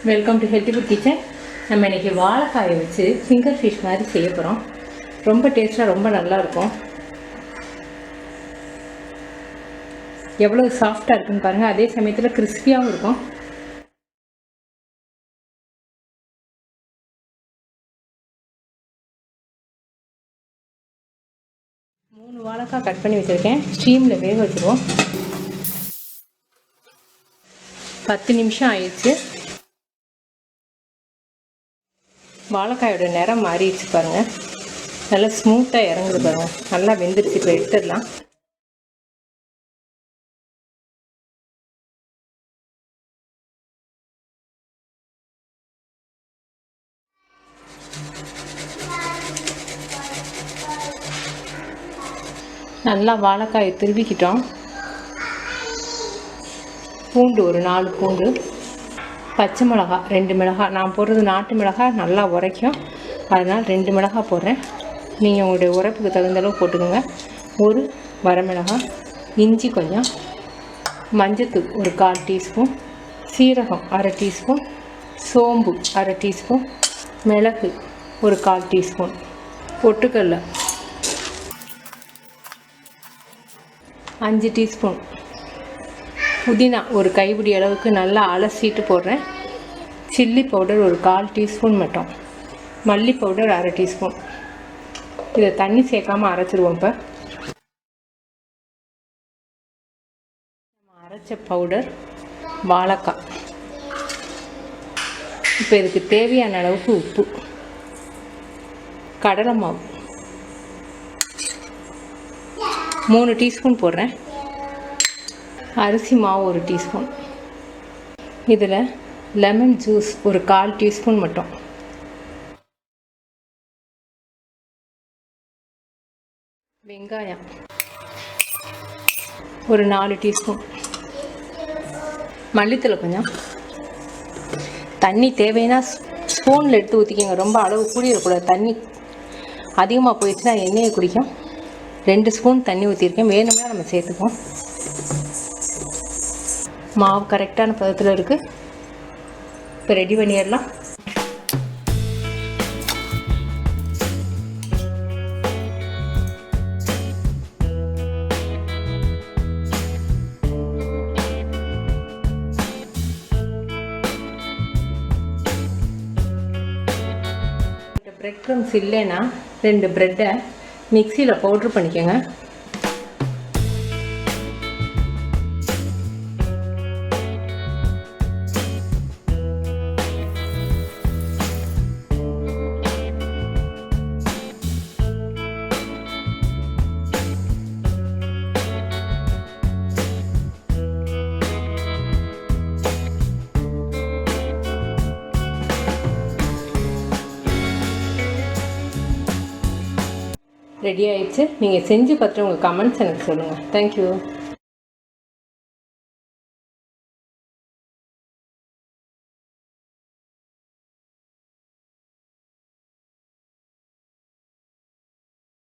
Welcome to healthy food kitchen. நம்ம இன்றைக்கி வாழைக்காயை வச்சு ஃபிங்கர் ஃபிஷ் மாதிரி செய்ய போகிறோம். ரொம்ப டேஸ்ட்டாக ரொம்ப நல்லாயிருக்கும். எவ்வளோ சாஃப்டாக இருக்குன்னு பாருங்கள். அதே சமயத்தில் கிறிஸ்பியாகவும் இருக்கும். மூணு வாழைக்காய் கட் பண்ணி வச்சுருக்கேன். ஸ்டீமில் வேக வச்சுருவோம். 10 நிமிஷம் ஆயிடுச்சு. வாழைக்காயோட நிறம் மாறிடுச்சு பாருங்கள். நல்லா ஸ்மூத்தாக இறங்குது பாருங்கள். நல்லா வெந்துருச்சு. இப்போ எடுத்துடலாம். நல்லா வாழைக்காயை திருவிக்கிட்டோம். பூண்டு ஒரு 4 பூண்டு, பச்சை மிளகாய் 2 மிளகாய். நான் போடுறது நாட்டு மிளகாய், நல்லா உரைக்கும். அதனால் 2 மிளகாய் போடுறேன். நீங்கள் உங்களுடைய உரைப்புக்கு தகுந்த அளவு போட்டுக்கோங்க. ஒரு வரமிளகாய், இஞ்சி கொஞ்சம், மஞ்சத்தூள் ஒரு 1/4 டீஸ்பூன், சீரகம் 1/2 டீஸ்பூன், சோம்பு 1/2 டீஸ்பூன், மிளகு ஒரு 1/4 டீஸ்பூன், பொட்டுக்கடலை 5 டீஸ்பூன், புதினா ஒரு கைப்பிடி அளவுக்கு நல்லா அலசிட்டு போடுறேன். சில்லி பவுடர் ஒரு 1/4 டீஸ்பூன் மட்டும், மல்லி பவுடர் 1/2 டீஸ்பூன். இதை தண்ணி சேர்க்காமல் அரைச்சிடுவோம். இப்போ நம்ம அரைச்ச பவுடர் வாழைக்காய். இப்போ இதுக்கு தேவையான அளவுக்கு உப்பு, கடலை மாவு 3 டீஸ்பூன் போடுறேன். அரிசி மாவு 1 டீஸ்பூன். இதில் லெமன் ஜூஸ் ஒரு 1/4 டீஸ்பூன் மட்டும். வெங்காயம் ஒரு 4 டீஸ்பூன். மல்லித்தலை கொஞ்சம். தண்ணி தேவைன்னா ஸ்பூனில் எடுத்து ஊற்றிக்கோங்க. ரொம்ப அளவு கூடிடக்கூடாது. தண்ணி அதிகமாக போயிடுச்சுன்னா எண்ணெயை குடிக்கும். 2 ஸ்பூன் தண்ணி ஊற்றிருக்கேன். வேணும்னா நம்ம சேர்த்துப்போம். மாவு கரெக்டான பதத்தில் இருக்குது. இப்போ ரெடி பண்ணிடலாம். பிரெட் க்ரம்ஸ் இல்லைன்னா 2 ப்ரெட்டை மிக்சியில் பவுட்ரு பண்ணிக்கோங்க. ரெடி ஆயிடுச்சு. நீங்கள் செஞ்சு பார்த்துட்டு உங்கள் கமெண்ட்ஸ் எனக்கு சொல்லுங்கள். தேங்க்யூ.